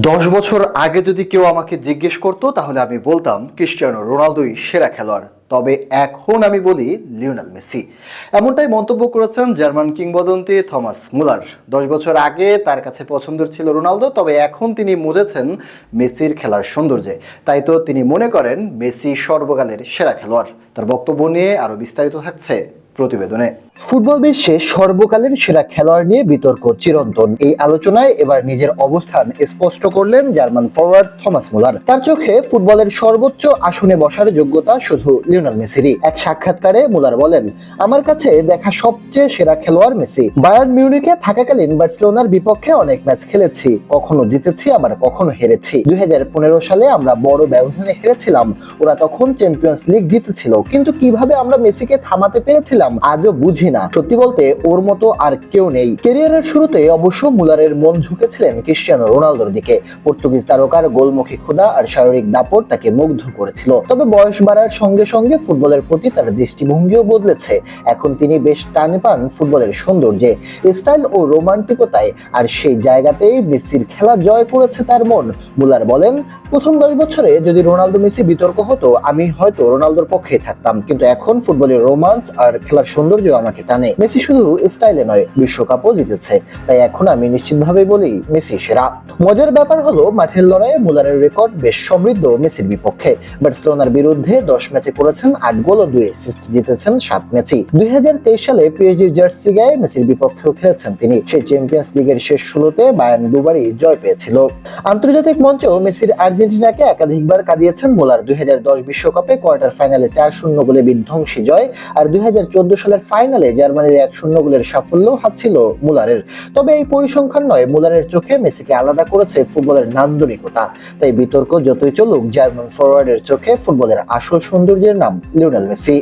10 বছর আগে যদি কেউ আমাকে জিজ্ঞেস করতো তাহলে আমি বলতাম ক্রিস্টিয়ানো রোনালদোই সেরা খেলোয়াড়। তবে এখন আমি বলি লিওনেল মেসি। এমনটাই মন্তব্য করেছেন জার্মান কিংবদন্তি থমাস মুলার। 10 বছর আগে তার কাছে পছন্দের ছিল রোনালদো, তবে এখন তিনি বুঝেছেন মেসির খেলার সৌন্দর্যে। তাই তো তিনি মনে করেন মেসি সর্বকালের সেরা খেলোয়াড়। তার বক্তব্য নিয়ে আরো বিস্তারিত থাকছে প্রতিবেদনে। ফুটবল বিশ্বে সর্বকালের সেরা খেলোয়াড় নিয়ে বিতর্ক চিরন্তন। এই আলোচনায় এবার নিজের অবস্থান স্পষ্ট করলেন জার্মান ফরওয়ার্ড থমাস মুলার। তার চোখে ফুটবলের সর্বোচ্চ আসনে বসার যোগ্যতা শুধু লিওনেল মেসিরই। এক সাক্ষাৎকারে মুলার বলেন, আমার কাছে দেখা সবচেয়ে সেরা খেলোয়াড় মেসি। বায়ার্ন মিউনিখে থাকাকালীন বার্সেলোনার বিপক্ষে অনেক ম্যাচ খেলেছি, কখনো জিতেছি আবার কখনো হেরেছি। 2015 সালে আমরা বড় ব্যবধানে হেরেছিলাম, ওরা তখন চ্যাম্পিয়ন্স লিগ জিতেছিল, কিন্তু কিভাবে আমরা মেসিকে থামাতে পেরেছিলাম আজও বুঝি না। সত্যি বলতে ওর মতো আর কেউ নেই। ক্যারিয়ারের শুরুতে অবশ্য মুলারের মন ঝুঁকেছিলেন ক্রিস্টিয়ানো রোনালদোর দিকে। পর্তুগিজ তারকার গোলমুখী ক্ষুধা আর শারীরিক দাপট তাকে মুগ্ধ করেছিল। তবে বয়স বাড়ার সঙ্গে সঙ্গে ফুটবলের প্রতি তার দৃষ্টিভঙ্গিও বদলেছে। এখন তিনি বেশ টান পান ফুটবলের সৌন্দর্যে, স্টাইল ও রোমান্টিকতায়, আর সেই জায়গাতেই মেসির খেলা জয় করেছে তার মন। মুলার বলেন, প্রথম 10 বছরে যদি রোনালদো মেসি বিতর্ক হতো আমি হয়তো রোনালদোর পক্ষেই থাকতাম, কিন্তু এখন ফুটবলের রোমান্স আর খেলার সৌন্দর্য আমাকে টানে। মেসি শুধু স্টাইলে নয়, বিশ্বকাপও জিতেছে, তাই এখন আমি নিশ্চিতভাবে বলি মেসি সেরা। মজার ব্যাপার হলো মাঠের লড়াইয়ে মুলারের রেকর্ড বেশ সমৃদ্ধ মেসির বিপক্ষে। বার্সেলোনার বিরুদ্ধে 10 ম্যাচে করেছেন 8 গোল ও 2 অ্যাসিস্ট, জিতেছেন 7 ম্যাচই। 2023 সালে পিএসজি জার্সি গায়ে মেসির বিপক্ষেও খেলেছেন তিনি। সেই চ্যাম্পিয়ন্স লিগের শেষ 16তে বায়ার্ন দুবারই জয় পেয়েছিল। আন্তর্জাতিক মঞ্চেও মেসির আর্জেন্টিনাকে একাধিকবার কাঁদিয়েছেন মুলার। 2010 বিশ্বকাপে কোয়ার্টার ফাইনালে 4-0 গোলে বিধ্বংসী জয়, আর 2014 সালের ফাইনালে জার্মানির 1-0 গোলের সাফল্য হাত ছিল মুলারের। তবে এই পরিসংখ্যান নয়, মুলারের চোখে মেসিকে আলাদা করেছে ফুটবলের নান্দনিকতা। তাই বিতর্ক যতই চলুক, জার্মান ফরওয়ার্ডের চোখে ফুটবলের আসল সৌন্দর্যের নাম লিওনেল মেসি।